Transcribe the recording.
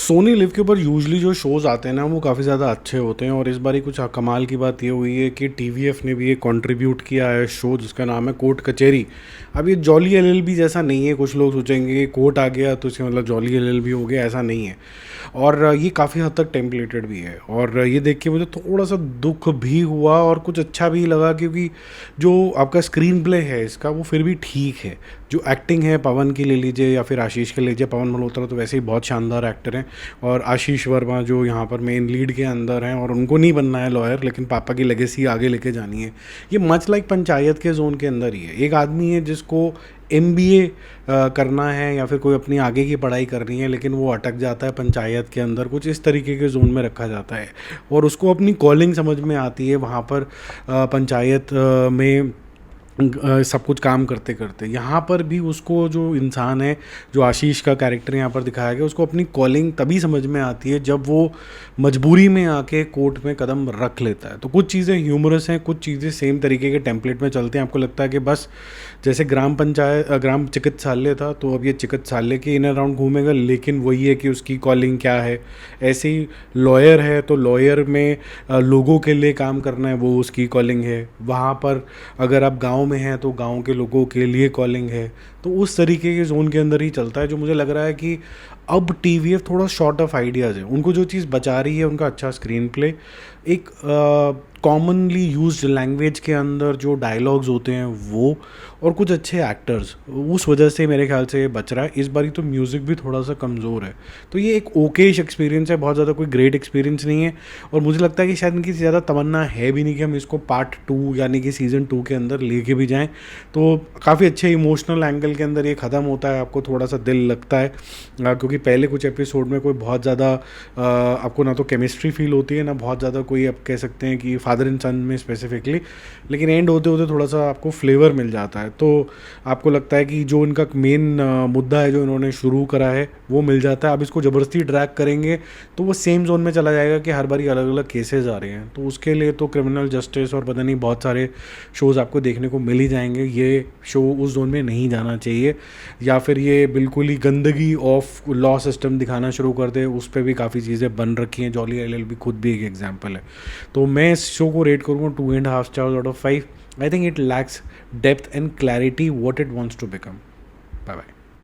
Soni live के ऊपर usually जो शोज़ आते हैं ना वो काफ़ी ज़्यादा अच्छे होते हैं। और इस बारी कुछ कमाल की बात ये हुई है कि टीवीएफ ने भी एक कंट्रीब्यूट किया है शो जिसका नाम है कोर्ट कचहरी। अब ये जॉली एलएलबी जैसा नहीं है, कुछ लोग सोचेंगे कि कोर्ट आ गया तो इसका मतलब जॉली एलएलबी हो गया, ऐसा नहीं है। और ये काफ़ी हद तक टेम्पलेटेड भी है और ये देख के मुझे थोड़ा सा दुख भी हुआ और कुछ अच्छा भी लगा, क्योंकि जो आपका स्क्रीन प्ले है इसका वो फिर भी ठीक है। जो एक्टिंग है पवन की ले लीजिए या फिर आशीष की ले लीजिए, पवन मल्होत्रा तो वैसे ही बहुत शानदार एक्टर हैं। और आशीष वर्मा जो यहाँ पर मेन लीड के अंदर हैं, और उनको नहीं बनना है लॉयर, लेकिन पापा की लेगेसी आगे लेके जानी है। ये मच लाइक पंचायत के जोन के अंदर ही है। एक आदमी है जिसको एमबीए करना है या फिर कोई अपनी आगे की पढ़ाई करनी है, लेकिन वो अटक जाता है पंचायत के अंदर, कुछ इस तरीके के जोन में रखा जाता है। और उसको अपनी कॉलिंग समझ में आती है वहाँ पर पंचायत में सब कुछ काम करते करते। यहाँ पर भी उसको जो इंसान है, जो आशीष का कैरेक्टर यहाँ पर दिखाया गया, उसको अपनी कॉलिंग तभी समझ में आती है जब वो मजबूरी में आके कोर्ट में कदम रख लेता है। तो कुछ चीज़ें ह्यूमरस हैं, कुछ चीज़ें सेम तरीके के टेम्पलेट में चलते हैं। आपको लगता है कि बस जैसे ग्राम चिकित्सालय था तो अब ये चिकित्सालय के इन अराउंड घूमेगा, लेकिन वही है कि उसकी कॉलिंग क्या है। ऐसे ही लॉयर है तो लॉयर में लोगों के लिए काम करना है, वो उसकी कॉलिंग है। वहाँ पर अगर आप गाँव में हैं तो गांव के लोगों के लिए कॉलिंग है। तो उस तरीके के जोन के अंदर ही चलता है, जो मुझे लग रहा है कि अब टीवीएफ थोड़ा शॉर्ट ऑफ आइडियाज़ है। उनको जो चीज़ बचा रही है उनका अच्छा स्क्रीन प्ले, एक कॉमनली यूज्ड लैंग्वेज के अंदर जो डायलॉग्स होते हैं वो, और कुछ अच्छे एक्टर्स, उस वजह से मेरे ख्याल से ये बच रहा है। इस बारी तो म्यूज़िक भी थोड़ा सा कमज़ोर है। तो ये एक ओकेश एक्सपीरियंस है, बहुत ज़्यादा कोई ग्रेट एक्सपीरियंस नहीं है। और मुझे लगता है कि शायद इनकी ज़्यादा तमन्ना है भी नहीं कि हम इसको पार्ट 2 यानी कि सीज़न 2 के अंदर लेके भी जाएँ। तो काफ़ी अच्छे इमोशनल एंगल के अंदर ये ख़त्म होता है, आपको थोड़ा सा दिल लगता है, क्योंकि पहले कुछ एपिसोड में कोई बहुत ज़्यादा आपको ना तो केमिस्ट्री फील होती है, ना बहुत ज़्यादा कोई आप कह सकते हैं कि फादर एंड सन में स्पेसिफिकली, लेकिन एंड होते होते थोड़ा सा आपको फ्लेवर मिल जाता है। तो आपको लगता है कि जो इनका मेन मुद्दा है जो इन्होंने शुरू करा है वो मिल जाता है। अब इसको ज़बरदस्ती ड्रैग करेंगे तो वो सेम जोन में चला जाएगा कि हर बारी अलग अलग केसेस आ रहे हैं। तो उसके लिए तो क्रिमिनल जस्टिस और पता नहीं बहुत सारे शोज़ आपको देखने को मिल ही जाएंगे। ये शो उस जोन में नहीं जाना चाहिए, या फिर ये बिल्कुल ही गंदगी ऑफ लॉ सिस्टम दिखाना शुरू कर दे। उस पर भी काफ़ी चीज़ें बन रखी हैं, जॉली एलएलबी खुद भी एक एग्जाम्पल है। तो मैं इस शो को रेट करूँगा 2.5 stars out of 5। I think it lacks depth and clarity what it wants to become. Bye bye.